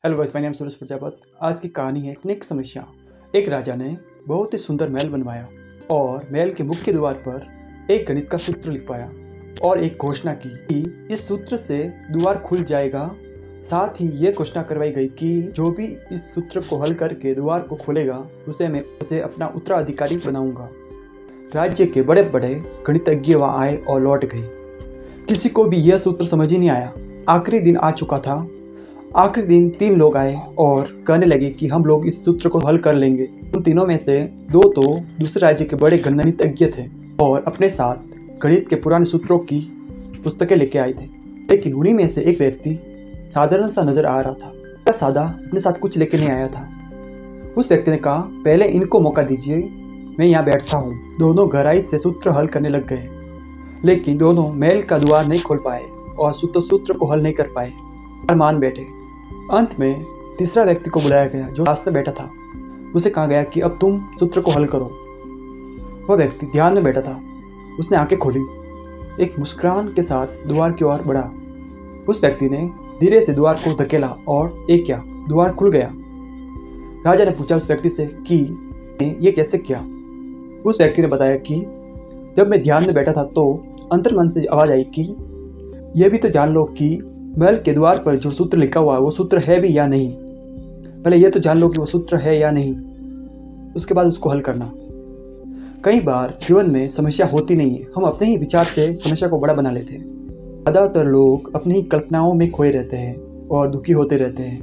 Hello guys, my name सूरज प्रजापत। आज की कहानी है एक समस्या। एक राजा ने बहुत ही सुंदर महल बनवाया और महल के मुख्य द्वार पर एक गणित का सूत्र लिखवाया और एक घोषणा की कि इस सूत्र से द्वार खुल जाएगा। साथ ही ये घोषणा करवाई गई कि जो भी इस सूत्र को हल करके द्वार को खोलेगा उसे अपना उत्तराधिकारी बनाऊंगा। राज्य के बड़े बड़े गणितज्ञ वहाँ आए और लौट गए। किसी को भी यह सूत्र समझ ही नहीं आया। आखिरी दिन आ चुका था। आखिरी दिन 3 लोग आए और कहने लगे कि हम लोग इस सूत्र को हल कर लेंगे। उन तीनों में से 2 तो दूसरे राज्य के बड़े गणितज्ञ थे और अपने साथ गणित के पुराने सूत्रों की पुस्तकें लेके आए थे। लेकिन उन्हीं में से एक व्यक्ति साधारण सा नजर आ रहा था। वह सादा अपने साथ कुछ लेके नहीं आया था। उस व्यक्ति ने कहा, पहले इनको मौका दीजिए, मैं यहाँ बैठता हूँ। दोनों गहराई से सूत्र हल करने लग गए, लेकिन दोनों महल का द्वार नहीं खोल पाए और सूत्र को हल नहीं कर पाए। मान बैठे। अंत में तीसरा व्यक्ति को बुलाया गया जो पास में बैठा था। उसे कहा गया कि अब तुम सूत्र को हल करो। वह व्यक्ति ध्यान में बैठा था। उसने आंखें खोली, एक मुस्कुराहट के साथ द्वार की ओर बढ़ा। उस व्यक्ति ने धीरे से द्वार को धकेला और एक क्या द्वार खुल गया। राजा ने पूछा उस व्यक्ति से कि ये कैसे किया। उस व्यक्ति ने बताया कि जब मैं ध्यान में बैठा था तो अंतर्मन से आवाज आई कि यह भी तो जान लो कि महल के द्वार पर जो सूत्र लिखा हुआ है वो सूत्र है भी या नहीं। पहले ये तो जान लो कि वो सूत्र है या नहीं, उसके बाद उसको हल करना। कई बार जीवन में समस्या होती नहीं है, हम अपने ही विचार से समस्या को बड़ा बना लेते हैं। ज़्यादातर लोग अपनी ही कल्पनाओं में खोए रहते हैं और दुखी होते रहते हैं।